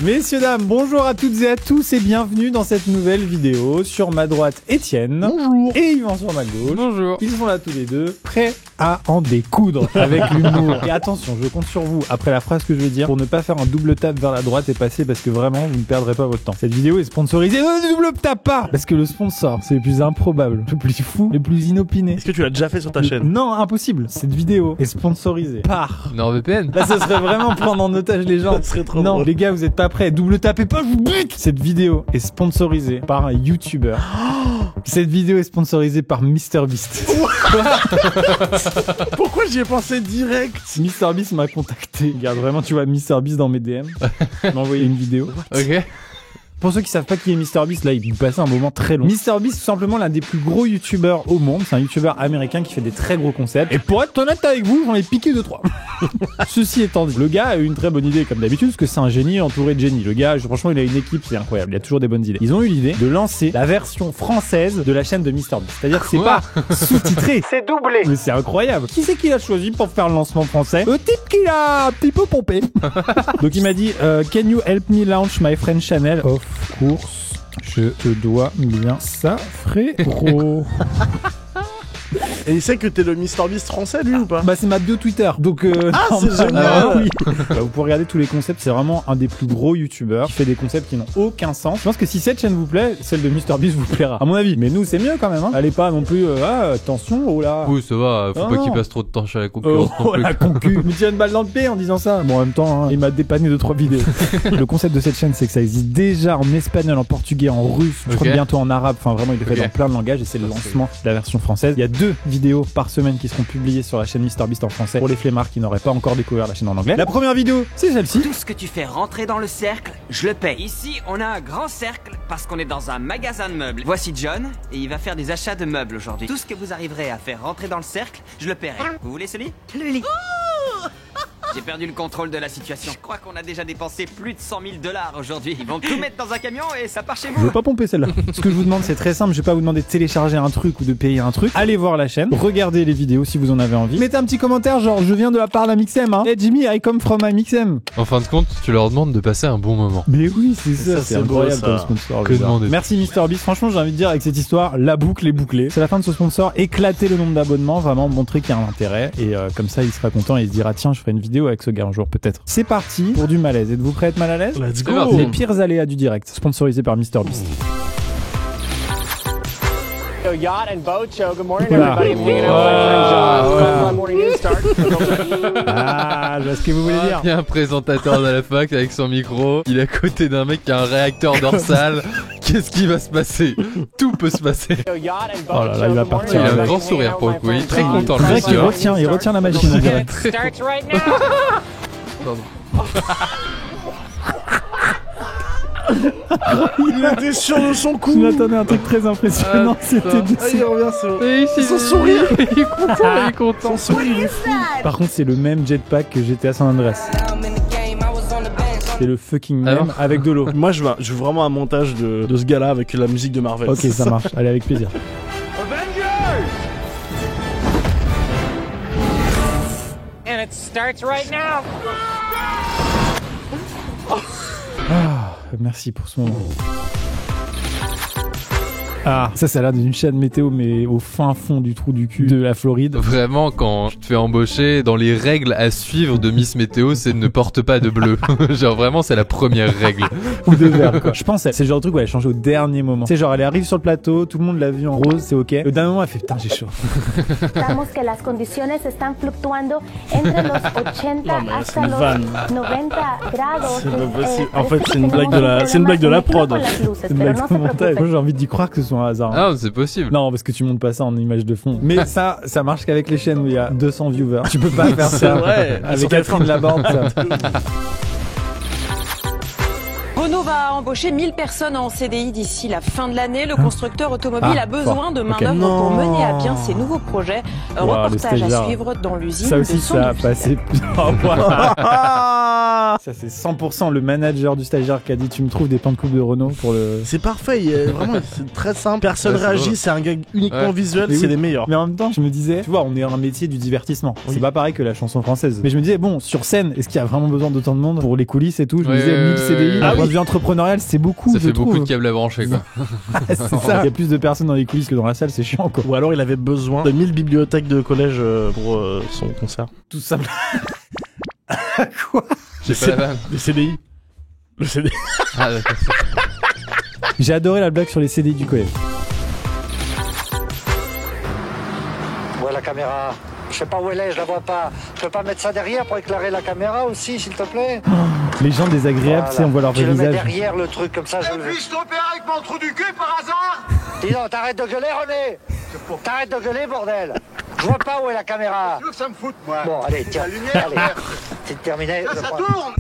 Messieurs, dames, bonjour à toutes et à tous et bienvenue dans cette nouvelle vidéo. Sur ma droite, Étienne. Bonjour. Et Yvan sur ma gauche. Bonjour. Ils sont là tous les deux, prêts à en découdre avec l'humour. Et attention, je compte sur vous, après la phrase que je vais dire, pour ne pas faire un double tap vers la droite et passer parce que vraiment, vous ne perdrez pas votre temps. Cette vidéo est sponsorisée. Ne double tap pas! Parce que le sponsor, c'est le plus improbable, le plus fou, le plus inopiné. Est-ce que tu l'as déjà fait sur ta chaîne? Non, impossible. Cette vidéo est sponsorisée par... NordVPN. Là, ça serait vraiment prendre en otage les gens. Ça serait trop Non, drôle. les gars, vous êtes pas prêts. Double tapez pas, je vous bute. Cette vidéo est sponsorisée par un YouTuber. Cette vidéo est sponsorisée par MrBeast. Pourquoi j'y ai pensé direct? MrBeast m'a contacté. Regarde, vraiment, tu vois MrBeast dans mes DM. Il m'a envoyé une vidéo. Ok. Pour ceux qui savent pas qui est MrBeast, là, il vous passe un moment très long. MrBeast, tout simplement l'un des plus gros youtubeurs au monde. C'est un youtubeur américain qui fait des très gros concepts. Et pour être honnête avec vous, j'en ai piqué 2-3. Ceci étant dit, le gars a eu une très bonne idée, comme d'habitude, parce que c'est un génie entouré de génies. Le gars, franchement, il a une équipe, c'est incroyable. Il a toujours des bonnes idées. Ils ont eu l'idée de lancer la version française de la chaîne de MrBeast. C'est-à-dire que c'est Quoi pas sous-titré, c'est doublé. Mais c'est incroyable. Qui c'est qu'il a choisi pour faire le lancement français? Le type qui l'a un petit peu pompé. Donc il m'a dit, can you help me launch my French channel? Of course. Je te dois bien ça, frérot. Et il sait que t'es le MrBeast français, lui, ou pas? Bah c'est ma bio Twitter, donc c'est normalement, génial. oui. Bah, vous pouvez regarder tous les concepts, c'est vraiment un des plus gros youtubeurs qui fait des concepts qui n'ont aucun sens. Je pense que si cette chaîne vous plaît, celle de MrBeast vous plaira, à mon avis. Mais nous c'est mieux quand même, hein. Allez pas non plus, attention, oh là. Oui, ça va, faut Ah pas non. qu'il passe trop de temps chez la concurrence non Oh plus. la concu. Me tire une balle dans le pied en disant ça. Bon en même temps, hein, il m'a dépanné 2-3 vidéos. Le concept de cette chaîne, c'est que ça existe déjà en espagnol, en portugais, en russe, je crois Ok. bientôt en arabe. Enfin vraiment, il est fait Ok. dans plein de langages et c'est le lancement de la version française. Il y a 2 vidéos par semaine qui seront publiées sur la chaîne MrBeast en français pour les flemmards qui n'auraient pas encore découvert la chaîne en anglais. La première vidéo, c'est celle-ci. Tout ce que tu fais rentrer dans le cercle, je le paye. Ici, on a un grand cercle parce qu'on est dans un magasin de meubles. Voici John et il va faire des achats de meubles aujourd'hui. Tout ce que vous arriverez à faire rentrer dans le cercle, je le paierai. Vous voulez ce lit? Le lit. J'ai perdu le contrôle de la situation. Je crois qu'on a déjà dépensé plus de 100 000 $ aujourd'hui. Ils vont tout mettre dans un camion et ça part chez Je vous. vais pas pomper celle-là. Ce que je vous demande, c'est très simple. Je vais pas vous demander de télécharger un truc ou de payer un truc. Allez voir la chaîne, regardez les vidéos si vous en avez envie. Mettez un petit commentaire genre je viens de la part d'Amixem, hein. Hey Jimmy, I come from Amixem. En fin de compte, tu leur demandes de passer un bon moment. Mais oui, c'est ça, Ça, c'est c'est beau, incroyable ça. comme sponsor. Que bizarre. demander? Merci MrBeast. Franchement, j'ai envie de dire avec cette histoire, la boucle est bouclée. C'est la fin de ce sponsor. Éclater le nombre d'abonnements, vraiment montrer qu'il y a un intérêt et comme ça, il sera content et il se dira tiens, je ferai une vidéo avec ce gars un jour peut-être. C'est parti pour du malaise. Êtes-vous prêts à être mal à l'aise? Let's C'est go. parti. Les pires aléas du direct, sponsorisé par MrBeast. Yacht and boat show. Good morning, Voilà. everybody. I'm hanging out with my friend John. Morning news start. Ah, je vois ce que vous voulez dire. Il y a un présentateur de la fac avec son micro, il est à côté d'un mec qui a un réacteur dorsal. Qu'est-ce qui va se passer? Tout peut se passer. Yacht and boat Oh là là, show. il va Good morning, partir. Il a un everybody. grand I'm sourire hanging pour out le coup, il est with my très friend content C'est le vrai qu'il monsieur. il retient la machine en direct. Starts right now. Il était sûr de son Je coup. m'attendais à un truc très impressionnant, Ah, c'était putain. de Ah, il revient, c'est bon. Et Son sourire. Il est content, il est content. Son sourire, il est fou. Par contre, c'est le même jetpack que GTA San Andreas. C'est le fucking même Alors avec de l'eau. Moi, je veux vraiment un montage de ce gars-là avec la musique de Marvel. Ok, ça marche. Allez, avec plaisir. And it starts right now. Ah, merci pour ce moment. Ah, ça a l'air d'une chaîne météo, mais au fin fond du trou du cul de la Floride. Vraiment, quand je te fais embaucher, dans les règles à suivre de Miss Météo, c'est ne porte pas de bleu. Genre vraiment, c'est la première règle. Ou de vert, quoi. Je pense, c'est le genre de truc où elle a changé au dernier moment. C'est genre, elle arrive sur le plateau, tout le monde l'a vu en rose, c'est ok. Au dernier moment, elle fait putain, j'ai chaud. Notamos que las condiciones están fluctuando entre los 80 Non, mais c'est hasta une los vanne. 90 grados. C'est pas possible. Eh, En fait, parece c'est une que blague de la- tenemos c'est une blague de la un problema prod. con las luces, C'est une pero blague no de se montage. preocupe. Moi, j'ai envie d'y croire que ce soit un hasard. Ah, c'est possible. Non, parce que tu montes pas ça en image de fond. Mais ça marche qu'avec les chaînes où il y a 200 viewers. Tu peux pas faire ça vrai. avec Catherine Laborde, ça. Renault va embaucher 1000 personnes en CDI d'ici la fin de l'année. Le constructeur automobile Ah, a besoin fort. de Ok. main-d'œuvre pour Non. mener à bien ses nouveaux projets. Un Wow, le reportage à stagiaire. suivre dans l'usine Ça de aussi, son ça a passé. Oh, voilà. Ça c'est 100% le manager du stagiaire qui a dit tu me trouves des pans de coupe de Renault pour le... C'est parfait, vraiment, c'est très simple. Personne Ouais, c'est réagit, drôle. c'est un gag uniquement Ouais. visuel, Mais c'est oui. les meilleurs. Mais en même temps, je me disais, tu vois, on est un métier du divertissement. Oui. C'est pas pareil que la chanson française. Mais je me disais, bon, sur scène, est-ce qu'il y a vraiment besoin d'autant de monde pour les coulisses et tout? Je me Ouais, disais, ouais, 1000 CDI, ouais, d'un ouais. point de vue entrepreneurial, c'est beaucoup. Ça je fait beaucoup trouve. de câbles à brancher quoi. C'est ça. Il y a plus de personnes dans les coulisses que dans la salle, c'est chiant quoi. Ou alors il avait besoin de 1000 bibliothèques de collège pour son concert. Tout simple. Quoi? J'ai pas la vanne. Les CDI. Le CDI. Ah, d'accord. J'ai adoré la blague sur les CDI du collège. Où est la caméra? Je sais pas où elle est, je la vois pas. Je peux pas mettre ça derrière pour éclairer la caméra aussi, s'il te plaît? Les gens désagréables, tu sais, on voit leur Tu vrai le mets visage. derrière le truc comme ça, je le... Puis-je tromper avec mon trou du cul par hasard? Dis donc, t'arrêtes de gueuler, René! T'arrêtes de gueuler, bordel! Je vois pas où est la caméra! Tu veux que ça me foute, moi? Bon, allez, tiens, La lumière, allez. C'est terminé. là, je ça prends. tourne!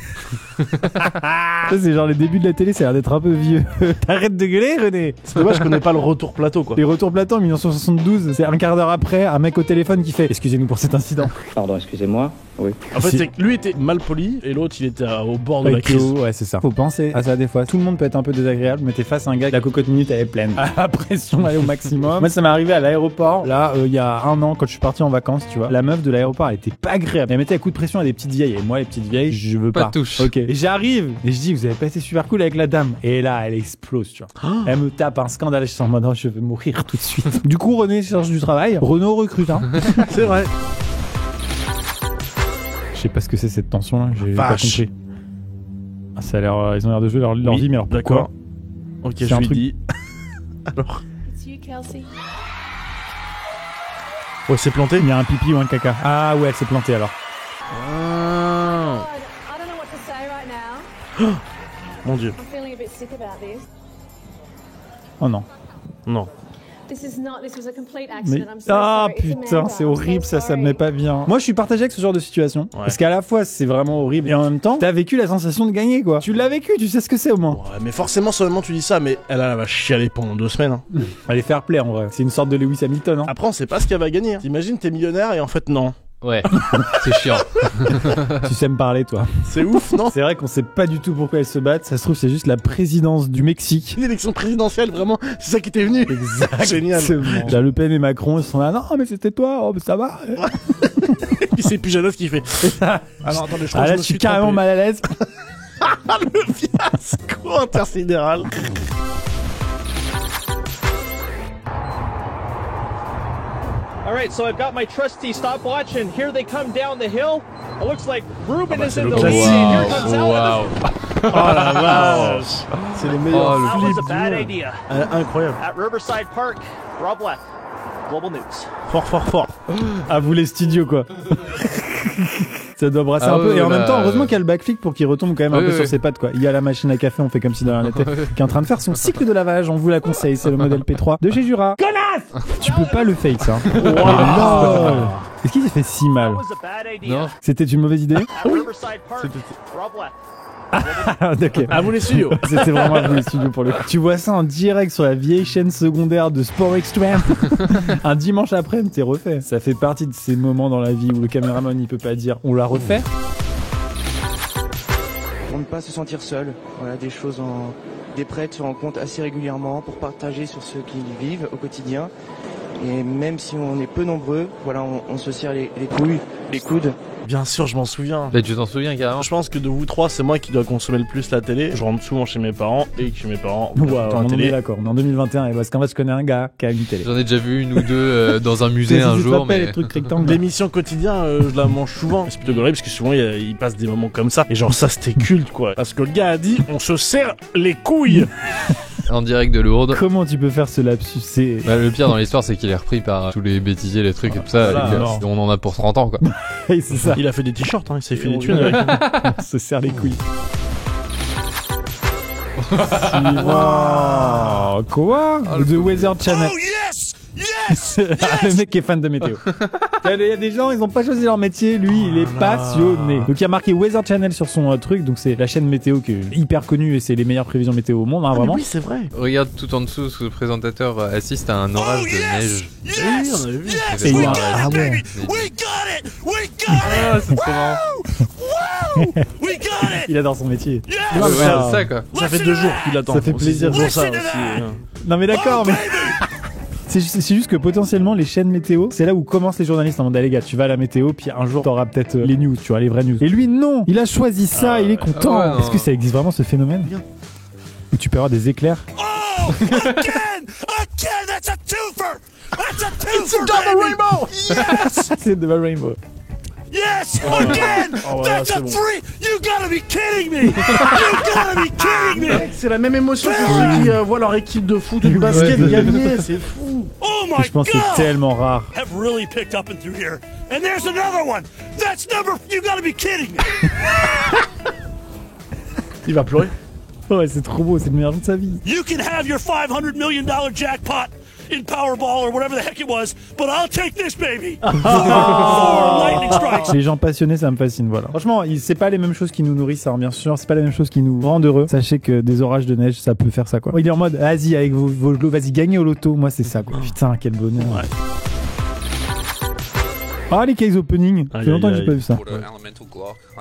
Ça, c'est genre les débuts de la télé, ça a l'air d'être un peu vieux. T'arrêtes de gueuler, René. C'est dommage, je connais pas le retour plateau quoi. Les retours plateau en 1972, c'est un quart d'heure après, un mec au téléphone qui fait excusez-nous pour cet incident. Pardon, excusez-moi. Oui. En fait, Si. c'est que lui était mal poli et l'autre il était au bord de la crise. Ouais, c'est ça. Faut penser à ça des fois. Tout le monde peut être un peu désagréable, mais t'es face à un gars, la cocotte minute elle est pleine. La pression elle est au maximum. Moi, ça m'est arrivé à l'aéroport. Là, il y a un an, quand je suis parti en vacances, tu vois, la meuf de l'aéroport, elle était pas agréable. Elle mettait un coup de pression à des petites vieilles. Et moi, les petites vieilles, je veux Pas pas. de touche. Ok. Et j'arrive et je dis, vous avez pas été super cool avec la dame. Et là, elle explose, tu vois. Elle me tape un scandale. Je suis en mode, oh, je vais mourir tout de suite. Du coup, René cherche du travail. Renault recrute, hein. C'est vrai. Je sais pas ce que c'est cette tension là, j'ai pas Vache. compris. Ah, ça a l'air, ils ont l'air de jouer leur Oui, vie, mais alors pourquoi? d'accord. Ok, C'est je un lui truc- dis. Alors. It's you, Kelsey. Ouais, c'est planté. Il y a un pipi ou un caca. Ah ouais, elle s'est plantée alors. Ah. I don't know what to say right now. Mon dieu. I'm feeling a bit sick about this. Oh non. Non. This was a complete Mais accident. I'm so ah sorry. It's putain, Amanda. c'est I'm so horrible ça sorry. me met pas bien. Moi je suis partagé avec ce genre de situation parce qu'à la fois c'est vraiment horrible et en même temps t'as vécu la sensation de gagner quoi. Tu l'as vécu, tu sais ce que c'est au moins. Ouais, mais forcément, seulement tu dis ça, mais elle va chialer pendant 2 semaines. Hein. Elle est fair play en vrai. C'est une sorte de Lewis Hamilton. Hein. Après, on sait pas ce qu'elle va gagner. Hein. T'imagines, t'es millionnaire et en fait, non. Ouais, c'est chiant. Tu sais me parler toi. C'est ouf, non? C'est vrai qu'on sait pas du tout pourquoi elles se battent. Ça se trouve c'est juste la présidence du Mexique. Une élection présidentielle, vraiment, c'est ça qui t'est venu. Génial. Exactement. Là, Le Pen et Macron ils sont là. Non mais c'était toi. Oh mais ça va. Et puis c'est Pujanos qui fait. Ah non, attendez, je crois Ah que là je me je suis suis carrément trompé. mal à l'aise. Le fiasco intersidéral. All right, so I've got my trusty stopwatch, and here they come down the hill. It looks like Ruben is in the lead. Here comes Waouh, Alex. waouh. Oh la vache. C'est les meilleurs Oh, le That flips was a du bad monde. idea. Incroyable. At Riverside Park, Rob Left, Global News. Fort, fort, fort. À vous les studios quoi. Ça doit brasser Ah un peu. ouais, Et en là, même temps, heureusement qu'il y a le backflip pour qu'il retombe quand même un Ouais, peu ouais. sur ses pattes quoi. Il y a la machine à café, on fait comme si de rien n'était, qui est en train de faire son cycle de lavage. On vous la conseille, c'est le modèle P3 de chez Jura. Connasse! Tu peux pas le fake ça. Mais lol. Est-ce qu'il s'est fait si mal? That was a bad idea. Non. C'était une mauvaise idée? At Riverside Park, Rob Left. Ah, ok. À vous les studios. C'était vraiment un studio pour le coup. Tu vois ça en direct sur la vieille chaîne secondaire de Sport Extreme. Un dimanche après-midi, t'es refait. Ça fait partie de ces moments dans la vie où le caméraman il peut pas dire on l'a refait. Pour ne pas se sentir seul, voilà, des prêtres se rencontrent assez régulièrement pour partager sur ce qu'ils vivent au quotidien. Et même si on est peu nombreux, voilà, on se serre les couilles, les coudes. Bien sûr, je m'en souviens. Bah, tu t'en souviens carrément. Je pense que de vous trois, c'est moi qui dois consommer le plus la télé. Je rentre souvent chez mes parents et que chez mes parents, on Waouh, la on en est télé. d'accord. On est en 2021 et parce qu'en fait je connais un gars qui a une télé. J'en ai déjà vu une ou deux dans un musée un Tu te jour, rappelles, mais les trucs rectangles. L'émission quotidien, je la mange souvent. C'est plutôt gorille parce que souvent il passe des moments comme ça. Et genre ça c'était culte quoi. Parce que le gars a dit on se serre les couilles. en direct de Lourdes. Comment tu peux faire ce lapsus? C'est Bah, le pire dans l'histoire, c'est qu'il est repris par tous les bêtisiers, les trucs et tout ça. Voilà, et que, alors. on en a pour 30 ans, quoi. c'est ça. Il a fait des t-shirts, hein, il s'est fait des thunes avec. On se serre les couilles. Quoi? The Weather Channel. Oh yes! Le mec qui est fan de météo. Il y a des gens, ils ont pas choisi leur métier. Lui, il est passionné. Donc, il y a marqué Weather Channel sur son truc. Donc, c'est la chaîne météo qui est hyper connue et c'est les meilleures prévisions météo au monde, hein, vraiment. Oui, c'est vrai. Regarde tout en dessous, ce présentateur assiste à un orage de neige. Oui, on avait vu. Et il y a- ah ouais. We got it! We got it! Ah, c'est trop marrant. Wow! Il adore son métier. Non, mais c'est ça quoi. Ça fait 2 jours qu'il attend. Ça fait plaisir pour ça aussi. Non mais d'accord, mais... C'est juste que potentiellement les chaînes météo, c'est là où commencent les journalistes en mode les gars, tu vas à la météo, puis un jour t'auras peut-être les news, tu vois, les vraies news. Et lui non, il a choisi ça, il est content. Ah ouais, Est-ce que ça existe vraiment ce phénomène où tu peux avoir des éclairs? Oh, again, that's a twofer. That's a twofer. It's a double rainbow. Yes. C'est double rainbow. Yes, again! That's a three! You gotta be kidding me! You gotta be kidding me! C'est la même émotion que ceux qui voient leur équipe de foot ou de basket gagner, c'est fou! Oh my Je pense que c'est tellement rare. Have really picked up and through here. And there's another one! That's number... You gotta be kidding me! Il va pleurer. Ouais, c'est trop beau, c'est le meilleur jour de sa vie. You can have your $500 million jackpot in Powerball or whatever the heck it was, but I'll take this baby! Four lightning strikes! Les gens passionnés, ça me fascine, voilà. Franchement, c'est pas les mêmes choses qui nous nourrissent, alors bien sûr, c'est pas les mêmes choses qui nous rendent heureux. Sachez que des orages de neige, ça peut faire ça, quoi. Il est en mode, vas-y, avec vos lots, vas-y, gagnez au loto. Moi, c'est ça, quoi. Putain, quel bonheur. Ouais. Ah, les case opening. Ça fait longtemps que j'ai pas vu ça.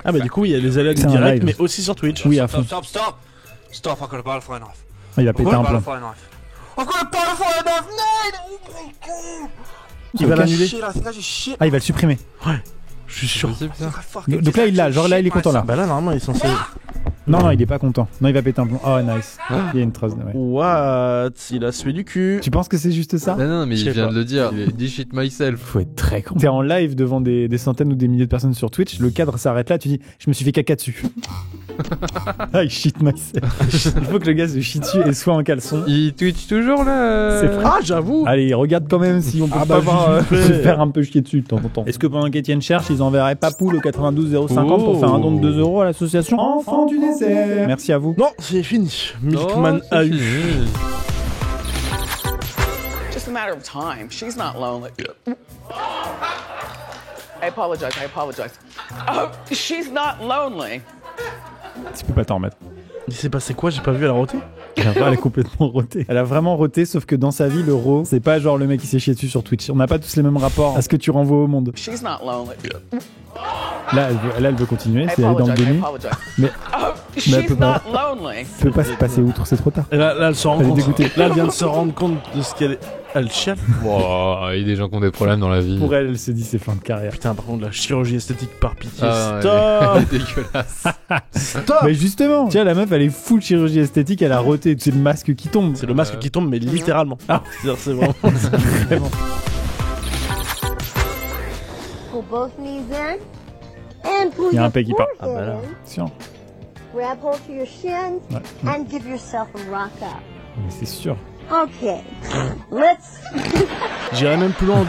Ah, bah, du coup, il y a des alertes C'est un directs, live. mais aussi sur Twitch. Oui, à fond. Stop, I got a butterfly knife. Ah, il a pété un plomb. I've got a butterfly knife! No! Oh my god! Il va l'annuler. Shit, I think I just shit. Ah, il va le supprimer. Ouais. Je suis sûr. Donc là, il l'a. Genre là, il est content, là. Bah là, normalement, il est censé... Non, il est pas content. Non, il va péter un plomb. Oh, nice. Il y a une trace de... Ouais. What? Il a sué du cul. Tu penses que c'est juste ça? Non, mais Je il sais vient pas. de le dire. Il est dit shit myself. Faut être très con. T'es en live devant des centaines ou des milliers de personnes sur Twitch, le cadre s'arrête là, tu dis je me suis fait caca dessus. Ah, il shit myself. Il faut que le gars se chie dessus et soit en caleçon. Il Twitch toujours là. C'est vrai. Ah, j'avoue. Allez, regarde quand même si on peut pas voir se faire un peu chier dessus de temps en temps. Est-ce que pendant qu'Étienne cherche, ils enverraient Papoule au 92 050 pour faire un don de 2 € à l'association Enfants du désert? Merci à vous. Non, c'est fini. Milkman a eu. Just a matter of time. She's not lonely. I apologize. Oh, she's not lonely. Tu peux pas t'en remettre. Il s'est passé quoi? J'ai pas vu, elle a roté? Elle est complètement rotée. Elle a vraiment roté, sauf que dans sa vie, le ro, c'est pas genre le mec qui s'est chié dessus sur Twitch. On n'a pas tous les mêmes rapports à ce que tu renvoies au monde. She's not lonely. Là, elle veut continuer, c'est aller dans le déni. Mais elle peut pas, peut pas se passer outre, c'est trop tard. Et là, elle se rend Elle est compte. dégoûtée. Là, elle vient de se rendre compte de ce qu'elle est. Elle chiale. Wow, il y a des gens qui ont des problèmes dans la vie. Pour elle, elle se dit c'est fin de carrière. Putain, par contre, la chirurgie esthétique par pitié. Ah, Stop. ouais, dégueulasse. Stop. Mais justement, tiens, la meuf, elle est full chirurgie esthétique, elle a roté, c'est le masque qui tombe. C'est le masque qui tombe, mais littéralement. Ah. C'est-à-dire, c'est vraiment. Vraiment. Pull both knees in and pull Il y a un your pec qui part. foot Ah bah là, in. sûr. Grab hold to your shins Ouais. and give yourself a rock up. Mais c'est sûr. Okay, let's. J'irais même plus loin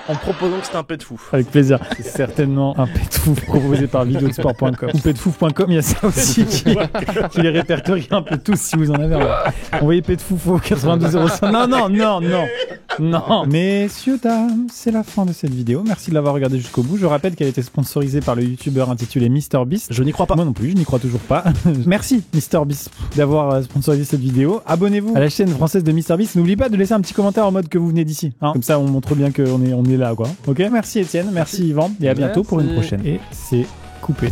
en proposant que c'était un pet fou. Avec plaisir. C'est certainement un pet fouf proposé par videosport.com. Ou petfouf.com, il y a ça aussi qui les répertorie un peu tous si vous en avez un. Envoyez petfouf au 92 €. Non. Messieurs, dames, c'est la fin de cette vidéo. Merci de l'avoir regardé jusqu'au bout. Je rappelle qu'elle a été sponsorisée par le youtubeur intitulé MrBeast. Je n'y crois pas. Moi non plus, je n'y crois toujours pas. Merci MrBeast d'avoir sponsorisé cette vidéo. Abonnez-vous à la chaîne française de MrBeast. N'oubliez pas de laisser un petit commentaire en mode que vous venez d'ici. Hein. Comme ça, on montre bien qu'on est là, quoi. Ok, merci Étienne, merci Yvan, et à bientôt pour une prochaine. Et c'est coupé.